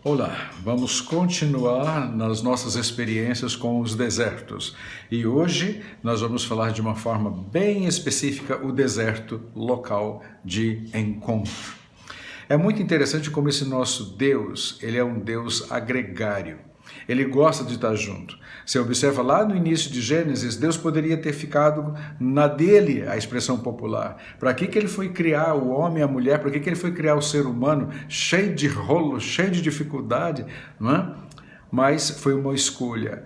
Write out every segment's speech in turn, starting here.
Olá, vamos continuar nas nossas experiências com os desertos. E hoje nós vamos falar de uma forma bem específica o deserto local de encontro. É muito interessante como esse nosso Deus, ele é um Deus agregário. Ele gosta de estar junto. Você observa lá no início de Gênesis, Deus poderia ter ficado na dele, a expressão popular. Para que ele foi criar o homem e a mulher? Para que ele foi criar o ser humano cheio de rolo, cheio de dificuldade? Não é? Mas foi uma escolha.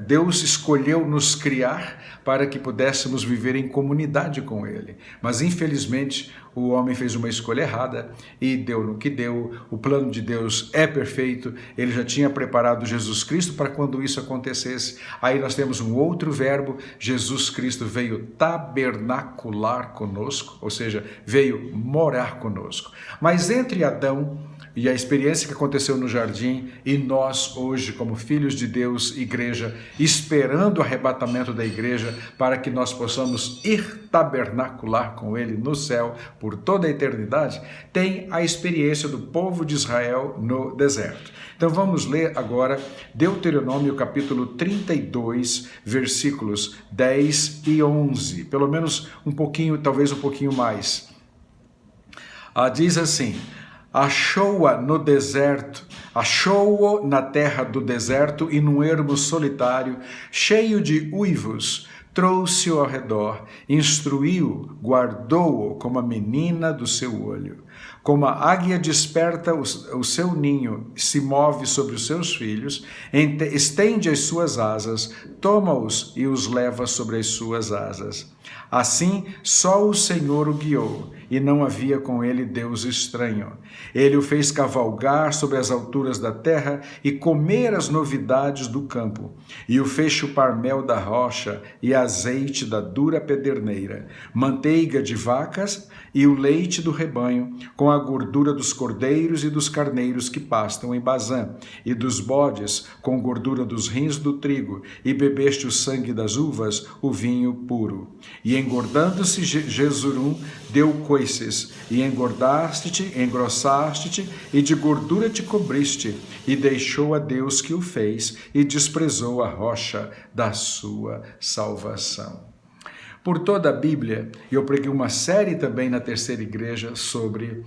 Deus escolheu nos criar para que pudéssemos viver em comunidade com Ele. Mas, infelizmente, o homem fez uma escolha errada e deu no que deu. O plano de Deus é perfeito. Ele já tinha preparado Jesus Cristo para quando isso acontecesse. Aí nós temos um outro verbo. Jesus Cristo veio tabernacular conosco, ou seja, veio morar conosco. Mas entre Adão e a experiência que aconteceu no jardim e nós hoje, como filhos de Deus, igreja, esperando o arrebatamento da igreja para que nós possamos ir tabernacular com Ele no céu por toda a eternidade, tem a experiência do povo de Israel no deserto. Então vamos ler agora Deuteronômio capítulo 32, versículos 10 e 11, pelo menos um pouquinho, talvez um pouquinho mais. Diz assim: achou-a no deserto, achou-o na terra do deserto e num ermo solitário, cheio de uivos, trouxe-o ao redor, instruiu-o, guardou-o como a menina do seu olho. Como a águia desperta o seu ninho, se move sobre os seus filhos, estende as suas asas, toma-os e os leva sobre as suas asas. Assim, só o Senhor o guiou, e não havia com ele Deus estranho. Ele o fez cavalgar sobre as alturas da terra e comer as novidades do campo, e o fez chupar mel da rocha e azeite da dura pederneira, manteiga de vacas e o leite do rebanho, com a gordura dos cordeiros e dos carneiros que pastam em Bazã, e dos bodes, com gordura dos rins do trigo, e bebeste o sangue das uvas, o vinho puro. E engordando-se Jesurum, deu coices, e engordaste-te, engrossaste-te, e de gordura te cobriste, e deixou a Deus que o fez, e desprezou a rocha da sua salvação. Por toda a Bíblia, eu preguei uma série também na Terceira Igreja sobre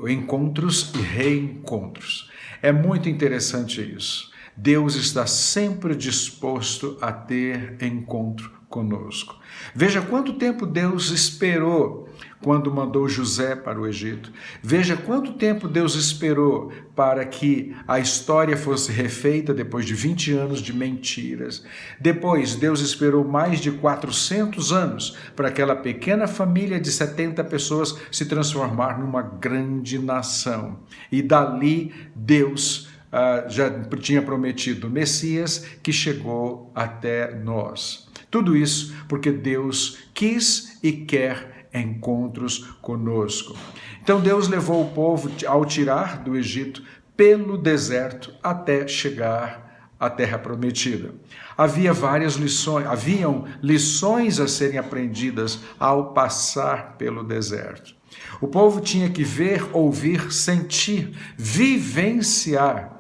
encontros e reencontros. É muito interessante isso. Deus está sempre disposto a ter encontro conosco. Veja quanto tempo Deus esperou quando mandou José para o Egito. Veja quanto tempo Deus esperou para que a história fosse refeita depois de 20 anos de mentiras. Depois, Deus esperou mais de 400 anos para aquela pequena família de 70 pessoas se transformar numa grande nação. E dali, Deus já tinha prometido o Messias que chegou até nós. Tudo isso porque Deus quis e quer encontros conosco. Então Deus levou o povo ao tirar do Egito pelo deserto até chegar à terra prometida. Haviam lições a serem aprendidas ao passar pelo deserto. O povo tinha que ver, ouvir, sentir, vivenciar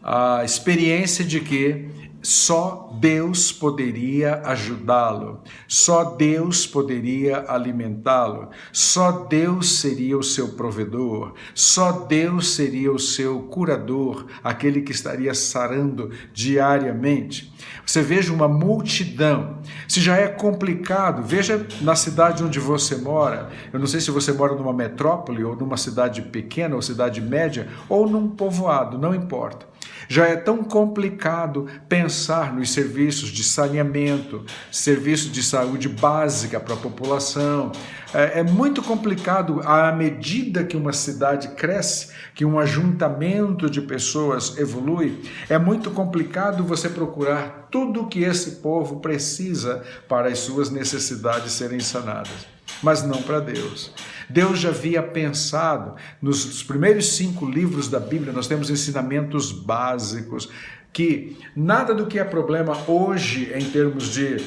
a experiência de que só Deus poderia ajudá-lo, só Deus poderia alimentá-lo, só Deus seria o seu provedor, só Deus seria o seu curador, aquele que estaria sarando diariamente. Você veja uma multidão. Se já é complicado, veja na cidade onde você mora. Eu não sei se você mora numa metrópole ou numa cidade pequena ou cidade média ou num povoado, não importa. Já é tão complicado pensar nos serviços de saneamento, serviços de saúde básica para a população. É muito complicado à medida que uma cidade cresce, que um ajuntamento de pessoas evolui, é muito complicado você procurar tudo o que esse povo precisa para as suas necessidades serem sanadas. Mas não para Deus. Deus já havia pensado, nos primeiros 5 livros da Bíblia, nós temos ensinamentos básicos, que nada do que é problema hoje em termos de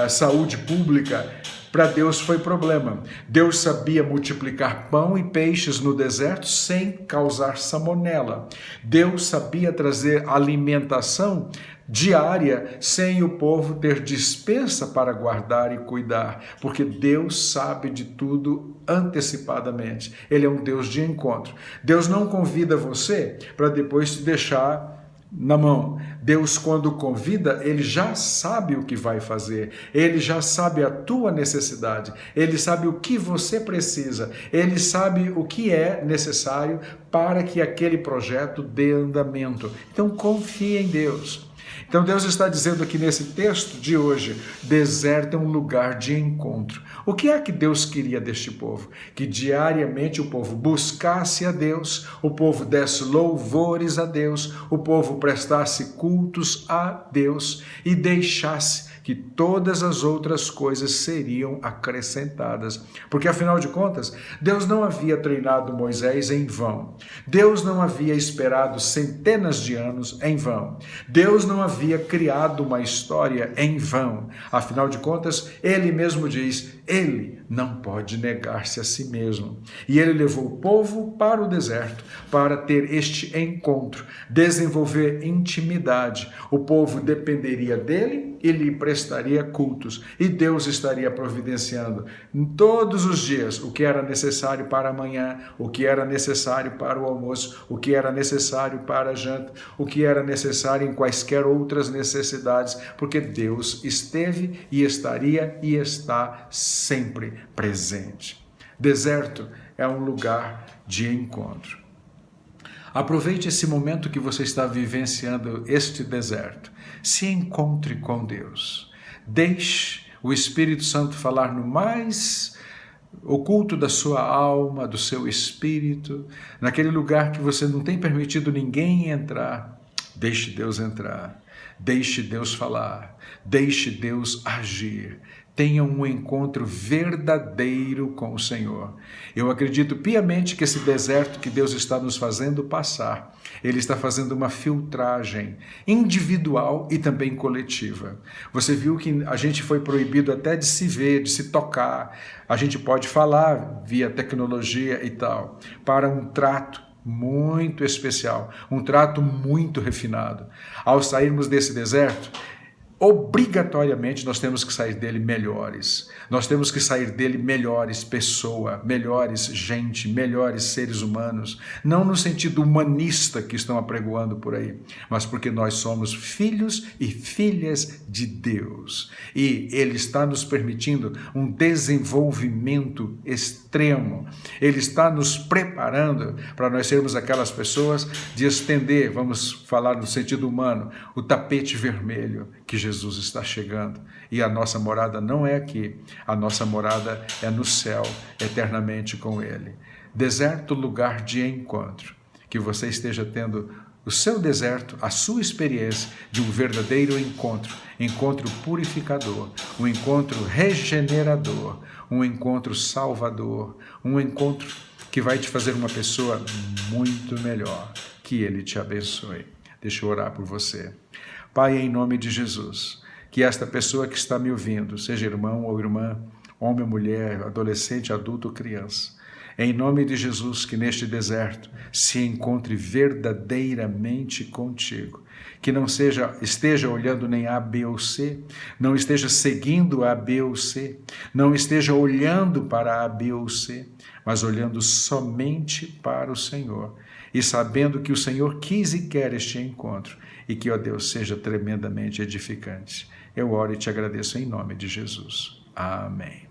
saúde pública Para Deus foi problema. Deus sabia multiplicar pão e peixes no deserto sem causar salmonela. Deus sabia trazer alimentação diária sem o povo ter despensa para guardar e cuidar, porque Deus sabe de tudo antecipadamente. Ele é um Deus de encontro. Deus não convida você para depois te deixar na mão. Deus, quando convida, ele já sabe o que vai fazer, ele já sabe a tua necessidade, ele sabe o que você precisa, ele sabe o que é necessário para que aquele projeto dê andamento. Então confie em Deus. Então Deus está dizendo aqui nesse texto de hoje, deserto é um lugar de encontro. O que é que Deus queria deste povo? Que diariamente o povo buscasse a Deus, o povo desse louvores a Deus, o povo prestasse cultos a Deus e deixasse que todas as outras coisas seriam acrescentadas. Porque, afinal de contas, Deus não havia treinado Moisés em vão. Deus não havia esperado centenas de anos em vão. Deus não havia criado uma história em vão. Afinal de contas, ele mesmo diz, ele não pode negar-se a si mesmo. E ele levou o povo para o deserto para ter este encontro, desenvolver intimidade. O povo dependeria dele e lhe prestaria cultos. E Deus estaria providenciando todos os dias o que era necessário para amanhã, o que era necessário para o almoço, o que era necessário para a janta, o que era necessário em quaisquer outras necessidades, porque Deus esteve e estaria e está sempre presente. Deserto é um lugar de encontro. Aproveite esse momento que você está vivenciando este deserto. Se encontre com Deus. Deixe o Espírito Santo falar no mais oculto da sua alma, do seu espírito, naquele lugar que você não tem permitido ninguém entrar. Deixe Deus entrar. Deixe Deus falar. Deixe Deus agir. Tenha um encontro verdadeiro com o Senhor. Eu acredito piamente que esse deserto que Deus está nos fazendo passar, Ele está fazendo uma filtragem individual e também coletiva. Você viu que a gente foi proibido até de se ver, de se tocar. A gente pode falar via tecnologia e tal, para um trato muito especial, um trato muito refinado. Ao sairmos desse deserto, obrigatoriamente nós temos que sair dele melhores. Nós temos que sair dele melhores pessoa, melhores gente, melhores seres humanos. Não no sentido humanista que estão apregoando por aí, mas porque nós somos filhos e filhas de Deus. E Ele está nos permitindo um desenvolvimento extremo. Ele está nos preparando para nós sermos aquelas pessoas de estender, vamos falar no sentido humano, o tapete vermelho que Jesus está chegando. E a nossa morada não é aqui, a nossa morada é no céu, eternamente com Ele. Deserto, lugar de encontro. Que você esteja tendo o seu deserto, a sua experiência de um verdadeiro encontro, encontro purificador, um encontro regenerador, um encontro salvador, um encontro que vai te fazer uma pessoa muito melhor. Que Ele te abençoe. Deixa eu orar por você. Pai, em nome de Jesus, que esta pessoa que está me ouvindo, seja irmão ou irmã, homem ou mulher, adolescente, adulto ou criança, em nome de Jesus, que neste deserto se encontre verdadeiramente contigo. Que não esteja olhando nem A, B ou C, não esteja seguindo A, B ou C, não esteja olhando para A, B ou C, mas olhando somente para o Senhor e sabendo que o Senhor quis e quer este encontro e que, ó Deus, seja tremendamente edificante. Eu oro e te agradeço em nome de Jesus. Amém.